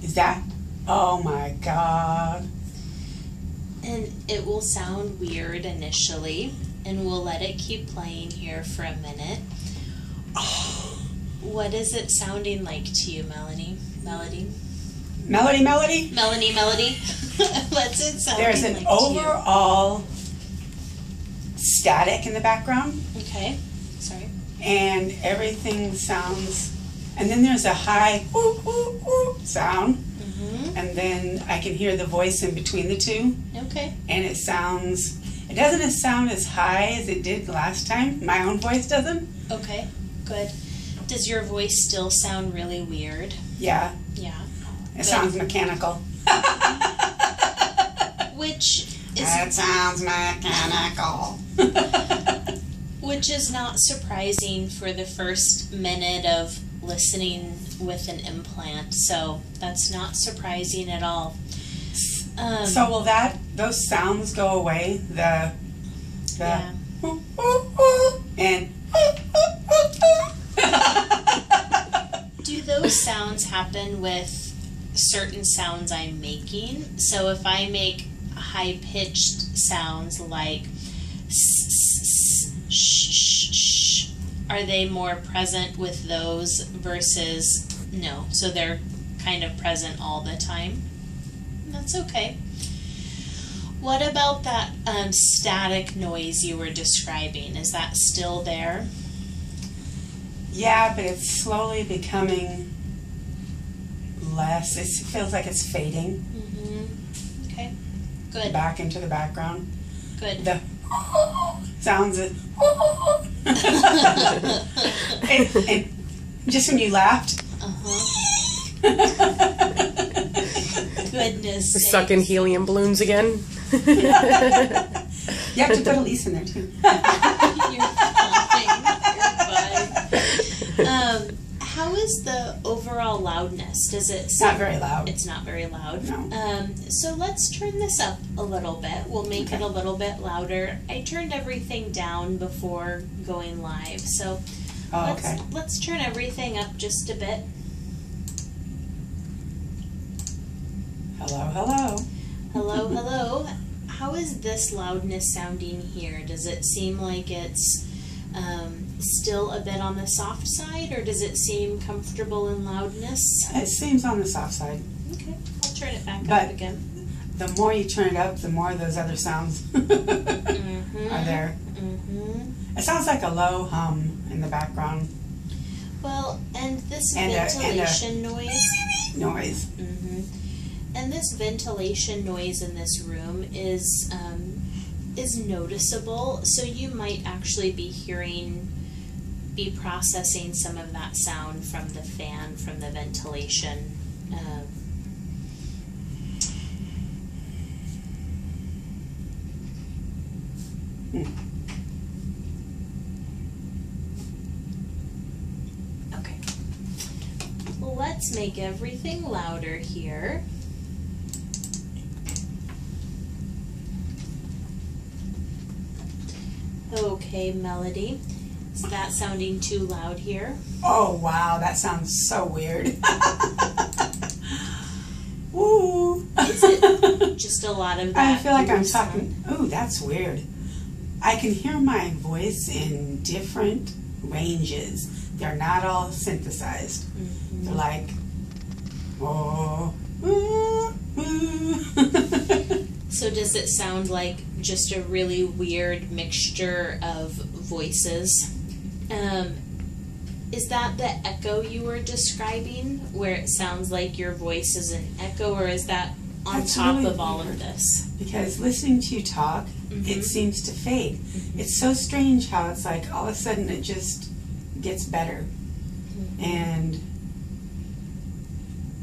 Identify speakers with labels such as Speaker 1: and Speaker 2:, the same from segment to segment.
Speaker 1: Is that? Oh my God.
Speaker 2: And it will sound weird initially, and we'll let it keep playing here for a minute.
Speaker 1: Oh.
Speaker 2: What is it sounding like to you, Melanie? Melody?
Speaker 1: Melody, melody?
Speaker 2: Melanie, melody? What's it sounding
Speaker 1: There's an
Speaker 2: like
Speaker 1: overall static in the background.
Speaker 2: Okay, sorry.
Speaker 1: And everything sounds, and then there's a high ooh, ooh, ooh sound.
Speaker 2: Mm-hmm.
Speaker 1: And then I can hear the voice in between the two.
Speaker 2: Okay.
Speaker 1: And it doesn't sound as high as it did last time. My own voice doesn't.
Speaker 2: Okay, good. Does your voice still sound really weird?
Speaker 1: Yeah.
Speaker 2: Yeah.
Speaker 1: It sounds mechanical. It sounds mechanical.
Speaker 2: Which is not surprising for the first minute of listening with an implant, so that's not surprising at all.
Speaker 1: So will those sounds go away? The
Speaker 2: yeah.
Speaker 1: And
Speaker 2: do those sounds happen with certain sounds I'm making? So if I make high-pitched sounds like are they more present with those versus no? So they're kind of present all the time? That's okay. What about that static noise you were describing? Is that still there?
Speaker 1: Yeah, but it's slowly becoming less. It feels like it's fading.
Speaker 2: Mm-hmm. Okay, good.
Speaker 1: Back into the background.
Speaker 2: Good.
Speaker 1: The sounds and just when you laughed.
Speaker 2: Goodness sakes.
Speaker 3: Sucking helium balloons again.
Speaker 1: You have to put Elise in there too.
Speaker 2: You're fine. You're fine. How is the overall loudness? Does it sound,
Speaker 1: not very loud?
Speaker 2: It's not very loud.
Speaker 1: No.
Speaker 2: So let's turn this up a little bit. We'll make it a little bit louder. I turned everything down before going live, so let's turn everything up just a bit.
Speaker 1: Hello, hello.
Speaker 2: Hello, hello. How is this loudness sounding here? Does it seem like it's still a bit on the soft side, or does it seem comfortable in loudness?
Speaker 1: It seems on the soft side.
Speaker 2: Okay, I'll turn it back
Speaker 1: But
Speaker 2: up again.
Speaker 1: the more you turn it up, the more those other sounds are there.
Speaker 2: Mm-hmm.
Speaker 1: It sounds like a low hum in the background.
Speaker 2: Well, and this ventilation noise.
Speaker 1: Mm-hmm.
Speaker 2: And this ventilation noise in this room is noticeable, so you might actually be processing some of that sound from the fan, from the ventilation. Okay. Well, let's make everything louder here. Okay, Melody. Is that sounding too loud here?
Speaker 1: Oh, wow, that sounds so weird. Ooh.
Speaker 2: Is it just a lot of that?
Speaker 1: I feel like I'm talking. Ooh, that's weird. I can hear my voice in different ranges. They're not all synthesized. Mm-hmm. They're like, oh, ooh, ooh.
Speaker 2: So does it sound like just a really weird mixture of voices? Is that the echo you were describing, where it sounds like your voice is an echo, or is that on top really of all weird. Of this?
Speaker 1: Because listening to you talk, it seems to fade. It's so strange how it's like all of a sudden it just gets better. And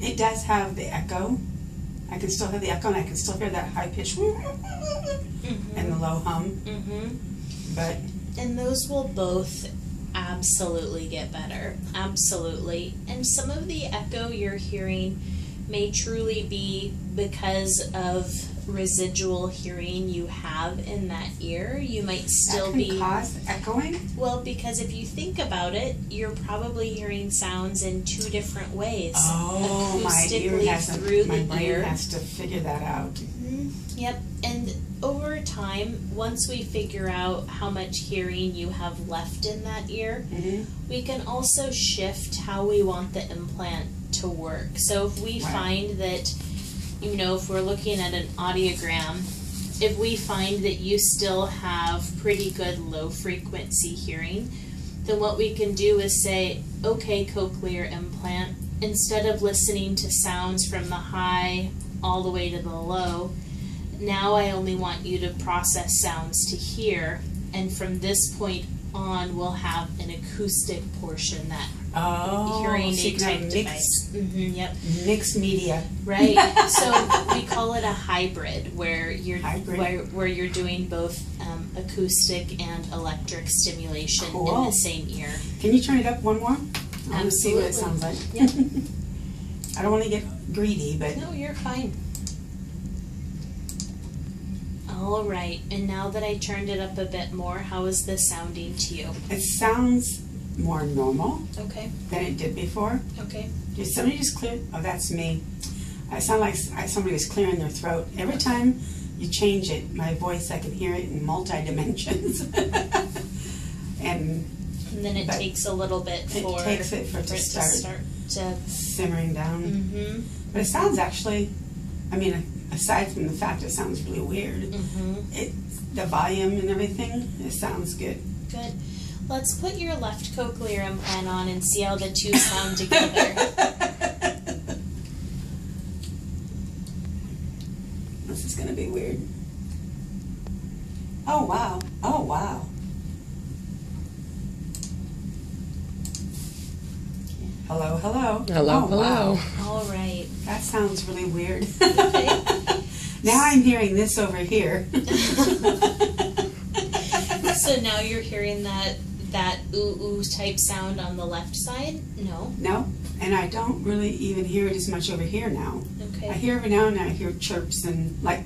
Speaker 1: it does have the echo. I can still hear the echo, and I can still hear that high pitch and the low hum. But
Speaker 2: and those will both absolutely get better, absolutely. And some of the echo you're hearing may truly be because of residual hearing you have in that ear, you might still
Speaker 1: that can cause echoing?
Speaker 2: Well, because if you think about it, you're probably hearing sounds in two different ways.
Speaker 1: Oh, my
Speaker 2: Acoustically
Speaker 1: ear has to,
Speaker 2: through
Speaker 1: my
Speaker 2: the
Speaker 1: brain
Speaker 2: ear.
Speaker 1: has to figure that out.
Speaker 2: Yep, and over time, once we figure out how much hearing you have left in that ear, we can also shift how we want the implant to work. So if we find that, you know, if we're looking at an audiogram, if we find that you still have pretty good low frequency hearing, then what we can do is say, okay, Cochlear Implant, instead of listening to sounds from the high all the way to the low, now I only want you to process sounds to here, and from this point on we'll have an acoustic portion, that hearing aid type device. Yep.
Speaker 1: Mixed media.
Speaker 2: Right. So we call it a hybrid, where you're where you're doing both acoustic and electric stimulation in the same ear.
Speaker 1: Can you turn it up one more? I want to see what it sounds like.
Speaker 2: Yep.
Speaker 1: I don't want to get greedy, but
Speaker 2: no, you're fine. All right, and now that I turned it up a bit more, how is this sounding to you?
Speaker 1: it sounds more normal
Speaker 2: Okay.
Speaker 1: than it did before.
Speaker 2: Okay.
Speaker 1: Did somebody just clear? Oh, that's me. I sound like somebody was clearing their throat. Every time you change it, my voice, I can hear it in multi-dimensions. and
Speaker 2: then it takes a little bit for
Speaker 1: it to start simmering down. But it sounds actually, I mean, aside from the fact it sounds really weird, the volume and everything, it sounds good.
Speaker 2: Good. Let's put your left cochlear implant on and see how the two sound together.
Speaker 1: This is going to be weird. Oh, wow. Oh, wow. Hello, hello.
Speaker 3: Hello,
Speaker 1: oh,
Speaker 3: hello.
Speaker 1: Wow.
Speaker 2: All right.
Speaker 1: That sounds really weird.
Speaker 2: Okay.
Speaker 1: Now I'm hearing this over here.
Speaker 2: So now you're hearing that ooh ooh type sound on the left side? No.
Speaker 1: No, and I don't really even hear it as much over here now.
Speaker 2: Okay.
Speaker 1: I hear every now and then I hear chirps and like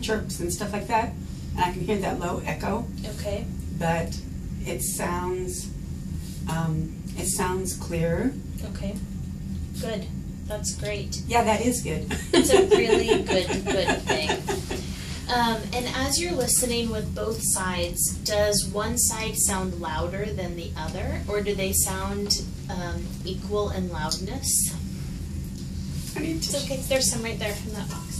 Speaker 1: chirps and stuff like that, and I can hear that low echo.
Speaker 2: Okay.
Speaker 1: But it sounds clearer.
Speaker 2: Okay. Good. That's great.
Speaker 1: Yeah, that is good.
Speaker 2: It's a really good thing. And as you're listening with both sides, does one side sound louder than the other, or do they sound equal in loudness?
Speaker 1: I need to.
Speaker 2: It's okay. There's some right there in that box.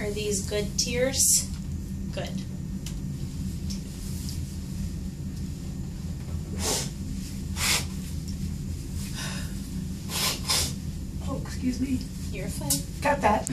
Speaker 2: Are these good tears? Good.
Speaker 1: Oh, excuse me.
Speaker 2: You're fine.
Speaker 1: Got that.